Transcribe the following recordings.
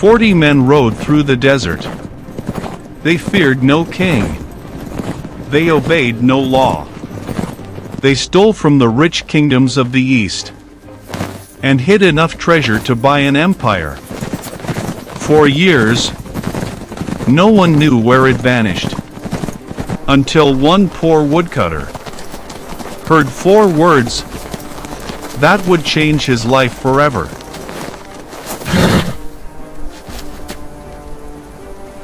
40 men rode through the desert. They feared no king. They obeyed no law. They stole from the rich kingdoms of the East and hid enough treasure to buy an empire. For years, no one knew where it vanished, until one poor woodcutter heard 4 words that would change his life forever.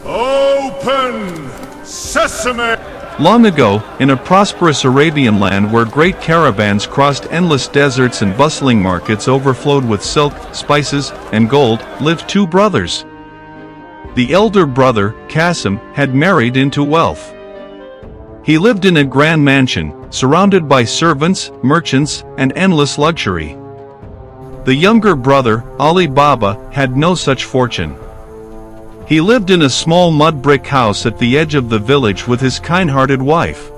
Open, Sesame! Long ago, in a prosperous Arabian land where great caravans crossed endless deserts and bustling markets overflowed with silk, spices, and gold, lived 2 brothers. The elder brother, Cassim, had married into wealth. He lived in a grand mansion, surrounded by servants, merchants, and endless luxury. The younger brother, Ali Baba, had no such fortune. He lived in a small mud brick house at the edge of the village with his kind-hearted wife.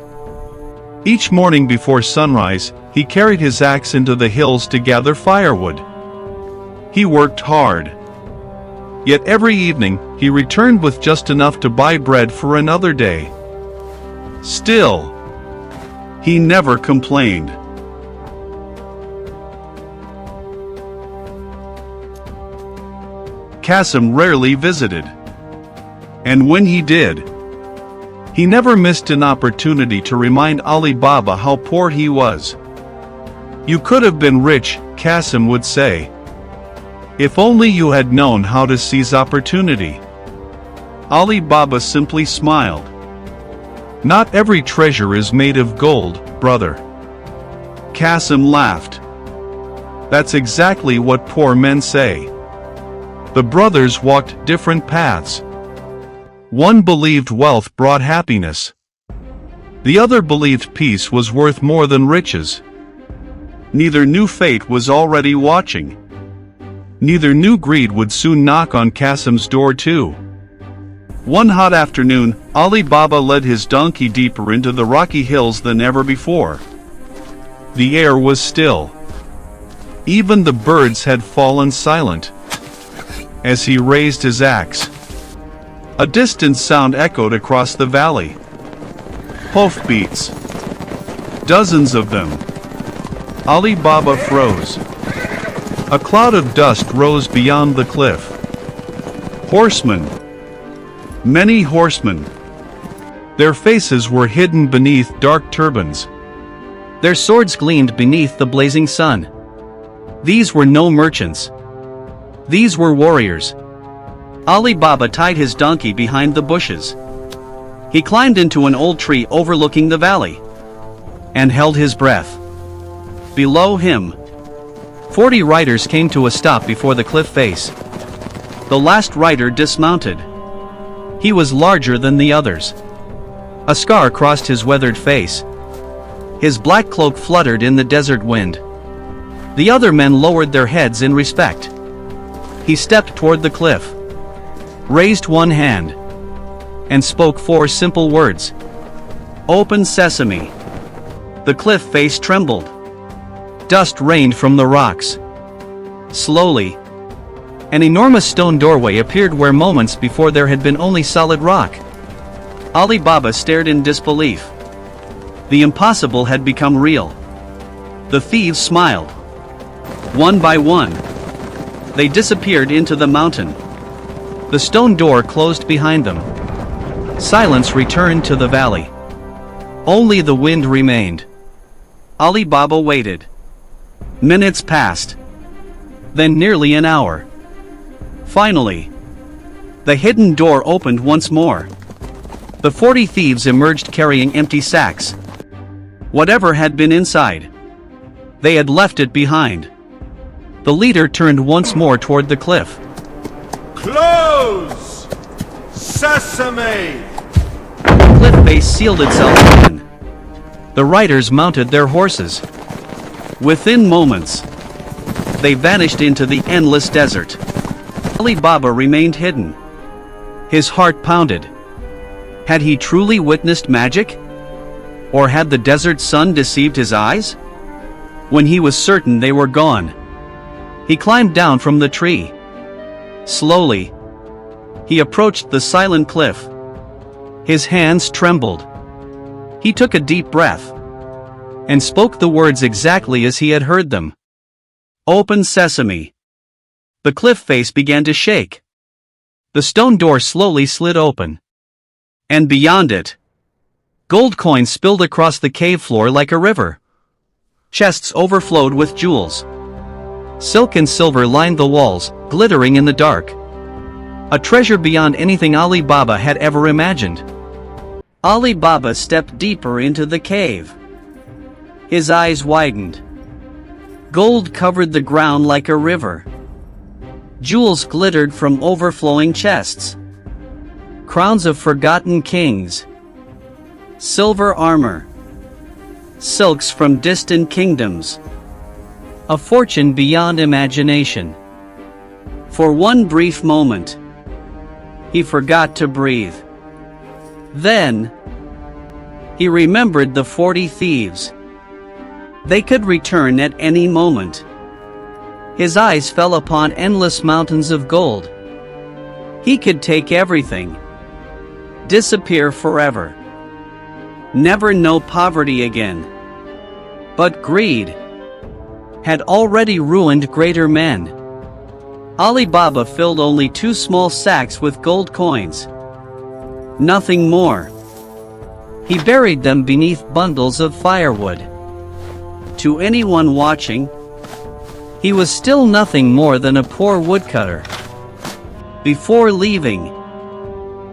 Each morning before sunrise, he carried his axe into the hills to gather firewood. He worked hard. Yet every evening, he returned with just enough to buy bread for another day. Still, he never complained. Cassim rarely visited. And when he did, he never missed an opportunity to remind Ali Baba how poor he was. "You could have been rich," Cassim would say, "if only you had known how to seize opportunity." Ali Baba simply smiled. "Not every treasure is made of gold, brother." Cassim laughed. "That's exactly what poor men say." The brothers walked different paths. One believed wealth brought happiness. The other believed peace was worth more than riches. Neither knew fate was already watching. Neither knew greed would soon knock on Cassim's door too. One hot afternoon, Ali Baba led his donkey deeper into the rocky hills than ever before. The air was still. Even the birds had fallen silent. As he raised his axe, a distant sound echoed across the valley. Hoofbeats. Dozens of them. Ali Baba froze. A cloud of dust rose beyond the cliff. Horsemen. Many horsemen. Their faces were hidden beneath dark turbans. Their swords gleamed beneath the blazing sun. These were no merchants. These were warriors. Ali Baba tied his donkey behind the bushes. He climbed into an old tree overlooking the valley and held his breath. Below him, 40 riders came to a stop before the cliff face. The last rider dismounted. He was larger than the others. A scar crossed his weathered face. His black cloak fluttered in the desert wind. The other men lowered their heads in respect. He stepped toward the cliff, raised one hand, and spoke 4 simple words. "Open Sesame." The cliff face trembled. Dust rained from the rocks. Slowly, an enormous stone doorway appeared where moments before there had been only solid rock. Ali Baba stared in disbelief. The impossible had become real. The thieves smiled. One by one, they disappeared into the mountain. The stone door closed behind them. Silence returned to the valley. Only the wind remained. Ali Baba waited. Minutes passed. Then nearly an hour. Finally, the hidden door opened once more. The 40 thieves emerged carrying empty sacks. Whatever had been inside, they had left it behind. The leader turned once more toward the cliff. Close! Sesame! The cliff face sealed itself in. The riders mounted their horses. Within moments, they vanished into the endless desert. Ali Baba remained hidden. His heart pounded. Had he truly witnessed magic? Or had the desert sun deceived his eyes? When he was certain they were gone, he climbed down from the tree. Slowly, He approached the silent cliff. His hands trembled. He took a deep breath and spoke the words exactly as he had heard them. "Open Sesame." The cliff face began to shake. The stone door slowly slid open. And beyond it, gold coins spilled across the cave floor like a river. Chests overflowed with jewels. Silk and silver lined the walls, glittering in the dark. A treasure beyond anything Ali Baba had ever imagined. Ali Baba stepped deeper into the cave. His eyes widened. Gold covered the ground like a river. Jewels glittered from overflowing chests. Crowns of forgotten kings. Silver armor. Silks from distant kingdoms. A fortune beyond imagination. For one brief moment, he forgot to breathe. Then, he remembered the 40 thieves. They could return at any moment. His eyes fell upon endless mountains of gold. He could take everything. Disappear forever. Never know poverty again. But greed had already ruined greater men. Ali Baba filled only 2 small sacks with gold coins. Nothing more. He buried them beneath bundles of firewood. To anyone watching, he was still nothing more than a poor woodcutter. Before leaving,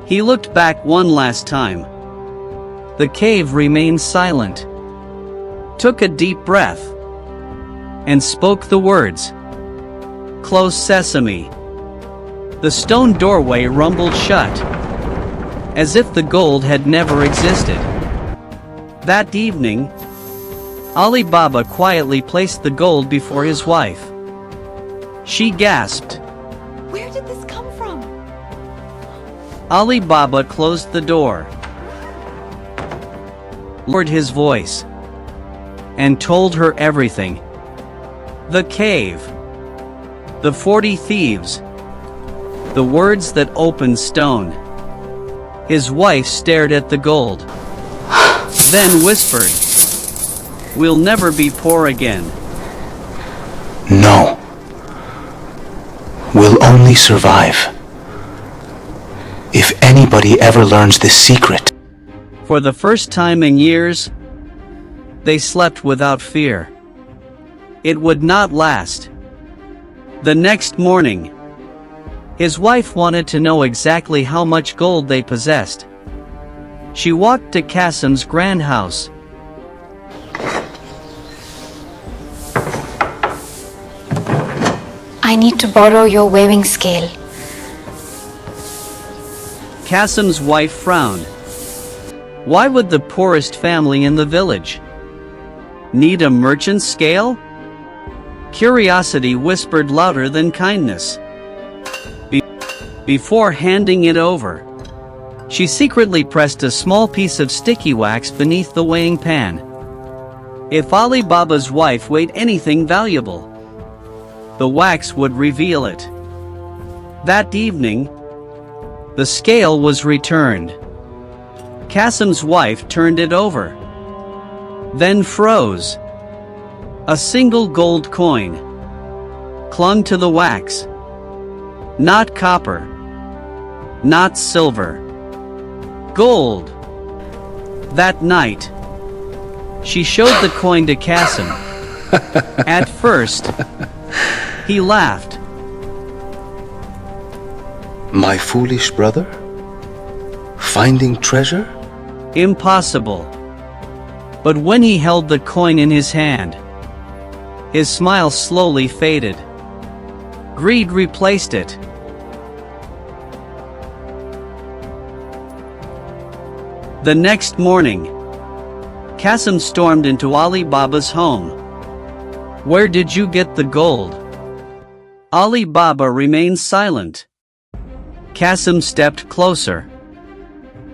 he looked back one last time. The cave remained silent. Took a deep breath and spoke the words. "Close Sesame." The stone doorway rumbled shut, as if the gold had never existed. That evening, Ali Baba quietly placed the gold before his wife. She gasped. Where did this come from? Ali Baba closed the door, lowered his voice, and told her everything. The cave. The 40 thieves. The words that opened stone. His wife stared at the gold, then whispered, "We'll never be poor again." No. We'll only survive. If anybody ever learns this secret. For the first time in years, they slept without fear. It would not last. The next morning, his wife wanted to know exactly how much gold they possessed. She walked to Cassim's grand house. I need to borrow your weighing scale. Cassim's wife frowned. Why would the poorest family in the village need a merchant's scale? Curiosity whispered louder than kindness. Before handing it over, she secretly pressed a small piece of sticky wax beneath the weighing pan. If Ali Baba's wife weighed anything valuable, the wax would reveal it. That evening, the scale was returned. Cassim's wife turned it over, then froze. A single gold coin clung to the wax. Not copper, not silver, gold. That night, she showed the coin to Cassim. At first, he laughed. My foolish brother? Finding treasure? Impossible. But when he held the coin in his hand, his smile slowly faded. Greed replaced it. The next morning, Cassim stormed into Ali Baba's home. Where did you get the gold? Ali Baba remained silent. Cassim stepped closer.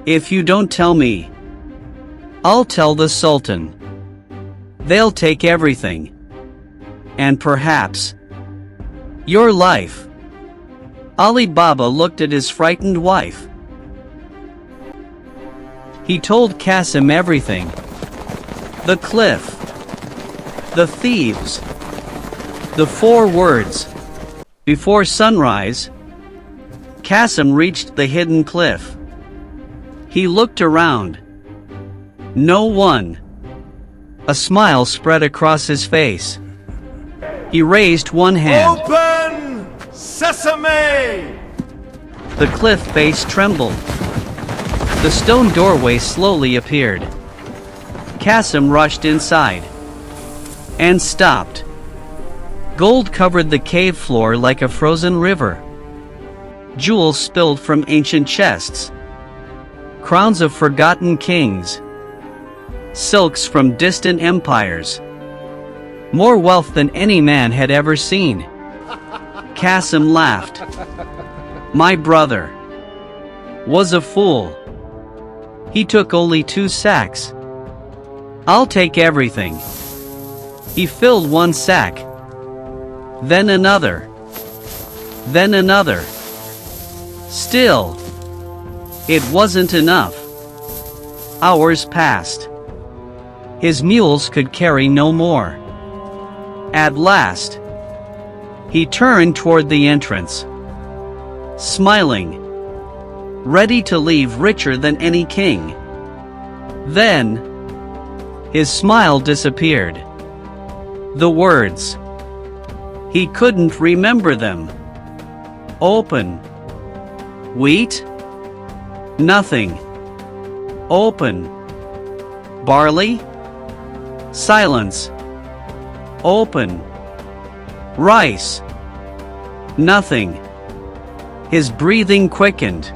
If you don't tell me, I'll tell the Sultan. They'll take everything. And perhaps your life. Ali Baba looked at his frightened wife. He told Cassim everything. The cliff. The thieves. The 4 words. Before sunrise, Cassim reached the hidden cliff. He looked around. No one. A smile spread across his face. He raised one hand. Open Sesame! The cliff face trembled. The stone doorway slowly appeared. Cassim rushed inside. And stopped. Gold covered the cave floor like a frozen river. Jewels spilled from ancient chests. Crowns of forgotten kings. Silks from distant empires. More wealth than any man had ever seen. Cassim laughed. My brother was a fool. He took only 2 sacks. I'll take everything. He filled 1 sack. Then another. Then another. Still, it wasn't enough. Hours passed. His mules could carry no more. At last, he turned toward the entrance, smiling, ready to leave richer than any king. Then, his smile disappeared. The words. He couldn't remember them. Open. Wheat? Nothing. Open. Barley? Silence. Open. Rice? Nothing. His breathing quickened.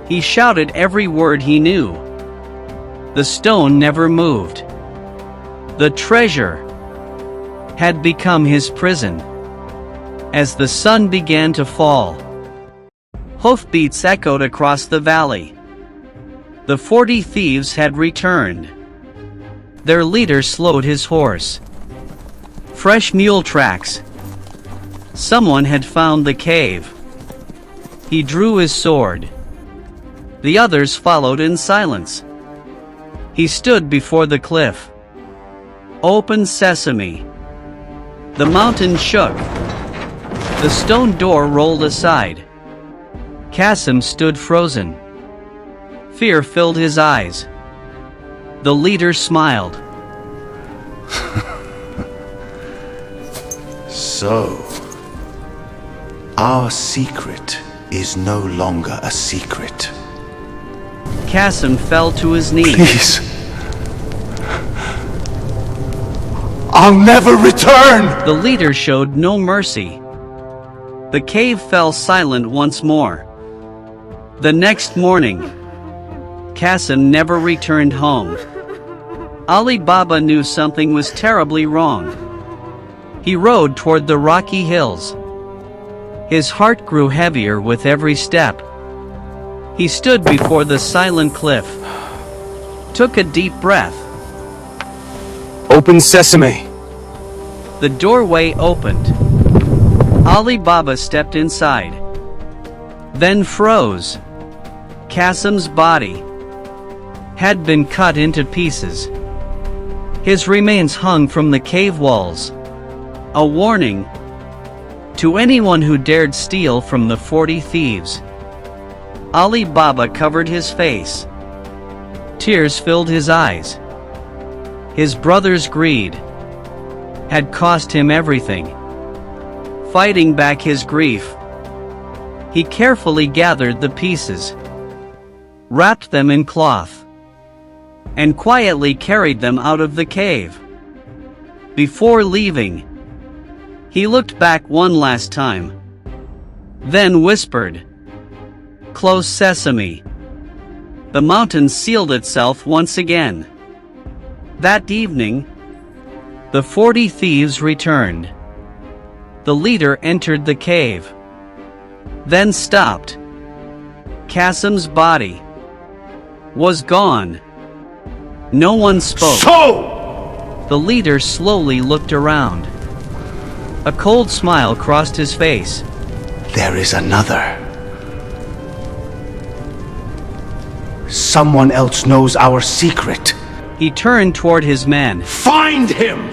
He shouted every word he knew. The stone never moved. The treasure had become his prison. As the sun began to fall, hoofbeats echoed across the valley. The 40 thieves had returned. Their leader slowed his horse. Fresh mule tracks. Someone had found the cave. He drew his sword. The others followed in silence. He stood before the cliff. Open Sesame. The mountain shook. The stone door rolled aside. Cassim stood frozen. Fear filled his eyes. The leader smiled. So, our secret is no longer a secret. Cassim fell to his knees. Please. I'll never return! The leader showed no mercy. The cave fell silent once more. The next morning, Cassim never returned home. Ali Baba knew something was terribly wrong. He rode toward the rocky hills. His heart grew heavier with every step. He stood before the silent cliff, took a deep breath. Open Sesame. The doorway opened. Ali Baba stepped inside. Then froze. Cassim's body had been cut into pieces. His remains hung from the cave walls. A warning to anyone who dared steal from the 40 thieves. Ali Baba covered his face. Tears filled his eyes. His brother's greed had cost him everything. Fighting back his grief, he carefully gathered the pieces, wrapped them in cloth, and quietly carried them out of the cave. Before leaving, he looked back one last time, then whispered, "Close Sesame." The mountain sealed itself once again. That evening, the 40 thieves returned. The leader entered the cave, then stopped. Cassim's body was gone. No one spoke. The leader slowly looked around. A cold smile crossed his face. There is another. Someone else knows our secret. He turned toward his men. Find him!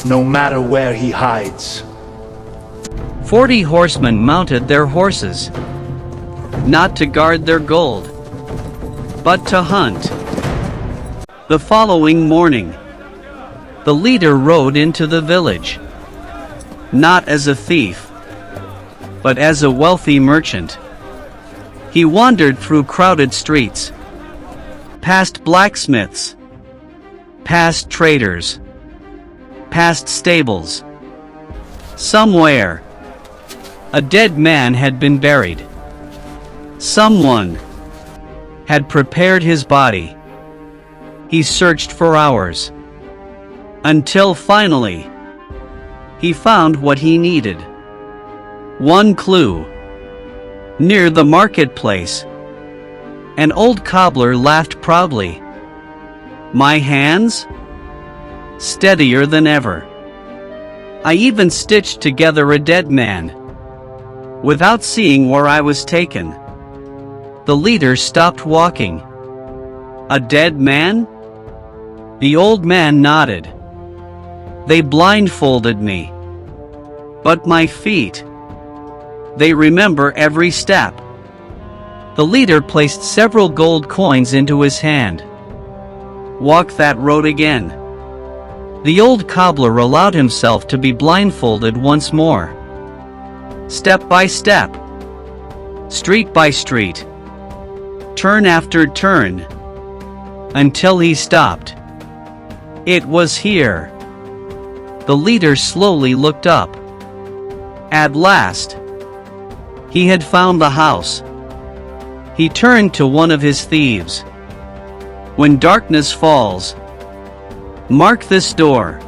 No matter where he hides. 40 horsemen mounted their horses, not to guard their gold, but to hunt. The following morning, the leader rode into the village, not as a thief, but as a wealthy merchant. He wandered through crowded streets, past blacksmiths, past traders, past stables. Somewhere, a dead man had been buried. Someone had prepared his body. He searched for hours, until finally, he found what he needed. One clue. Near the marketplace, an old cobbler laughed proudly. My hands? Steadier than ever. I even stitched together a dead man, without seeing where I was taken. The leader stopped walking. A dead man? The old man nodded. They blindfolded me. But my feet, they remember every step. The leader placed several gold coins into his hand. Walk that road again. The old cobbler allowed himself to be blindfolded once more. Step by step, street by street, turn after turn, until he stopped. It was here. The leader slowly looked up. At last, he had found the house. He turned to one of his thieves. When darkness falls, mark this door.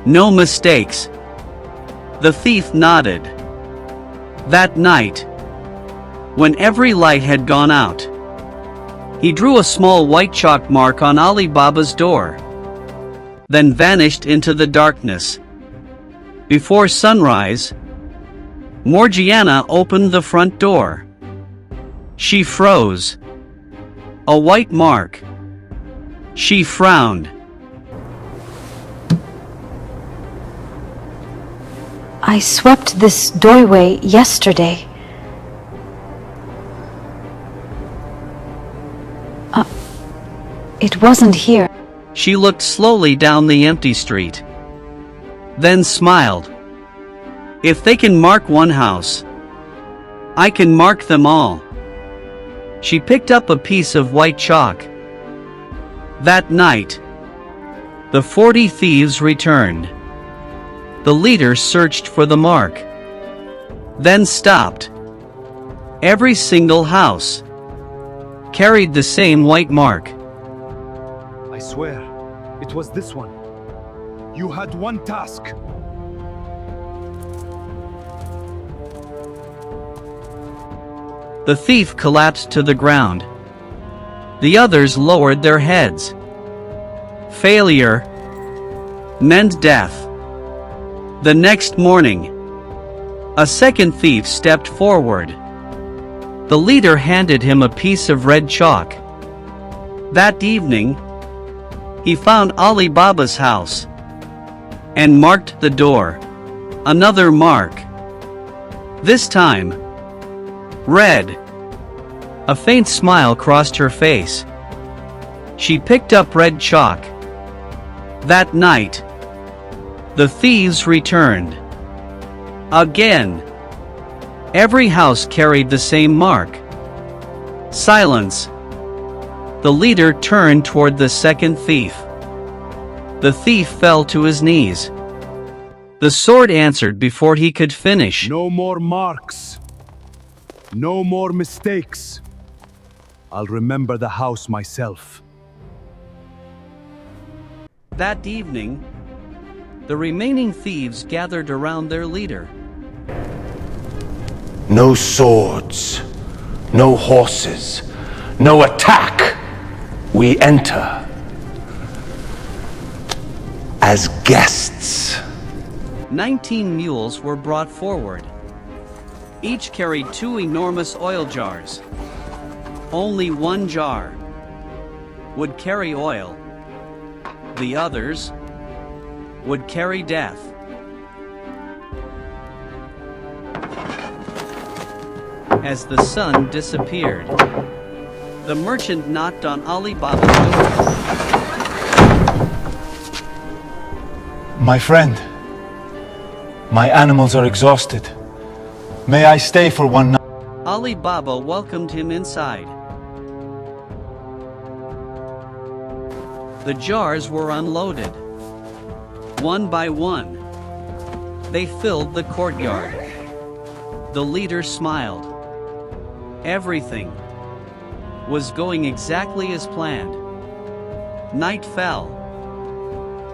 No mistakes. The thief nodded. That night, when every light had gone out, he drew a small white chalk mark on Ali Baba's door, then vanished into the darkness. Before sunrise, Morgiana opened the front door. She froze. A white mark. She frowned. I swept this doorway yesterday. It wasn't here. She looked slowly down the empty street, then smiled. If they can mark one house, I can mark them all. She picked up a piece of white chalk. That night, the 40 thieves returned. The leader searched for the mark, then stopped. Every single house carried the same white mark. I swear, it was this one. You had one task. The thief collapsed to the ground. The others lowered their heads. Failure meant death. The next morning, a second thief stepped forward. The leader handed him a piece of red chalk. That evening, he found Ali Baba's house and marked the door. Another mark. This time, red. A faint smile crossed her face. She picked up red chalk. That night, the thieves returned. Again. Every house carried the same mark. Silence. The leader turned toward the second thief. The thief fell to his knees. The sword answered before he could finish. No more marks. No more mistakes. I'll remember the house myself. That evening, the remaining thieves gathered around their leader. No swords, no horses, no attack. We enter as guests. 19 mules were brought forward. Each carried 2 enormous oil jars. Only one jar would carry oil. The others would carry death. As the sun disappeared, the merchant knocked on Ali Baba's door. My friend, my animals are exhausted. May I stay for one night? Ali Baba welcomed him inside. The jars were unloaded. One by one, they filled the courtyard. The leader smiled. Everything was going exactly as planned. Night fell.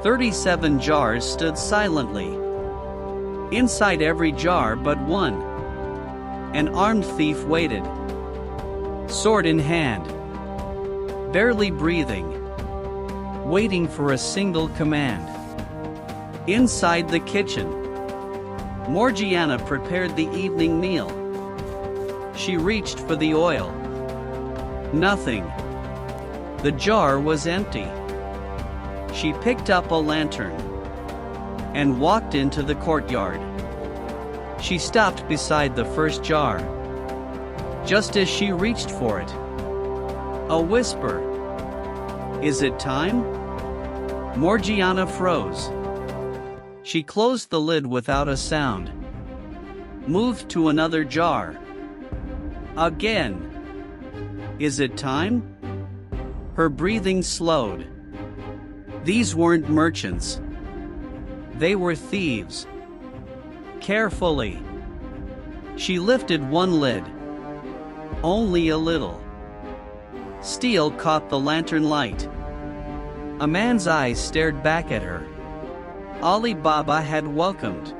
37 jars stood silently. Inside every jar but one, an armed thief waited, sword in hand, barely breathing, waiting for a single command. Inside the kitchen, Morgiana prepared the evening meal. She reached for the oil. Nothing. The jar was empty. She picked up a lantern and walked into the courtyard. She stopped beside the first jar. Just as she reached for it, a whisper. "Is it time?" Morgiana froze. She closed the lid without a sound. Moved to another jar. Again. "Is it time?" Her breathing slowed. These weren't merchants. They were thieves. Carefully, she lifted one lid. Only a little. Steel caught the lantern light. A man's eyes stared back at her. Ali Baba had welcomed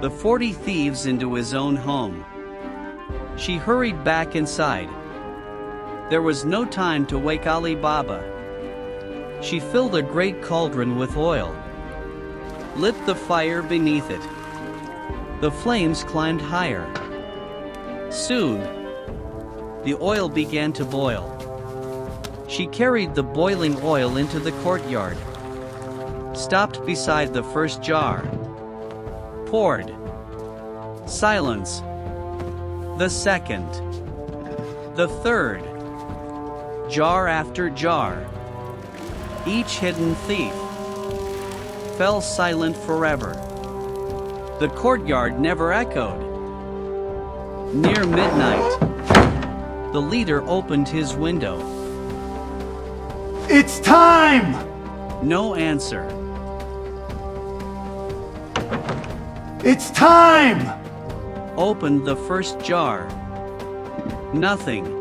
the 40 thieves into his own home. She hurried back inside. There was no time to wake Ali Baba. She filled a great cauldron with oil, lit the fire beneath it. The flames climbed higher. Soon, the oil began to boil. She carried the boiling oil into the courtyard, stopped beside the first jar, poured. Silence. The second. The third. Jar after jar. Each hidden thief fell silent forever. The courtyard never echoed. Near midnight, the leader opened his window. It's time! No answer. It's time! Opened the first jar. Nothing.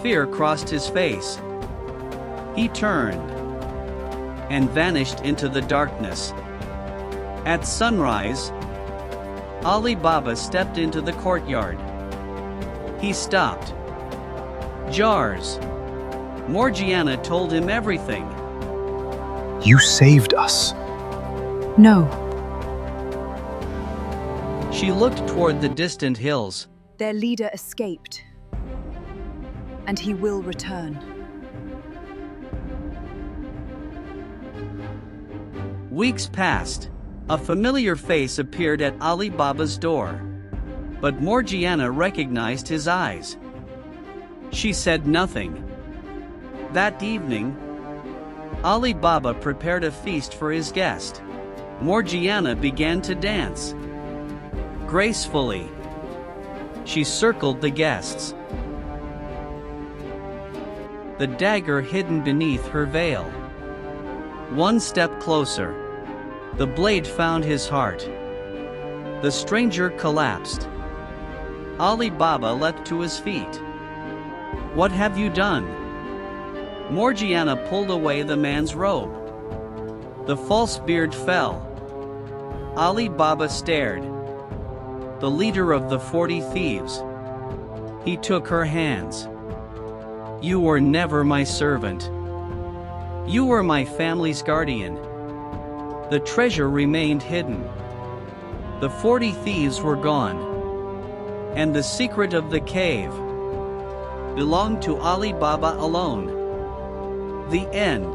Fear crossed his face. He turned and vanished into the darkness. At sunrise, Ali Baba stepped into the courtyard. He stopped. Jars. Morgiana told him everything. You saved us. No, She looked toward the distant hills. their leader escaped. And he will return. Weeks passed. A familiar face appeared at Ali Baba's door. But Morgiana recognized his eyes. She said nothing. That evening, Ali Baba prepared a feast for his guest. Morgiana began to dance. Gracefully, she circled the guests. The dagger hidden beneath her veil. One step closer. The blade found his heart. The stranger collapsed. Ali Baba leapt to his feet. "What have you done?" Morgiana pulled away the man's robe. The false beard fell. Ali Baba stared. The leader of the 40 thieves. He took her hands. "You were never my servant. You were my family's guardian. The treasure remained hidden. The 40 thieves were gone. And the secret of the cave belonged to Ali Baba alone. The end.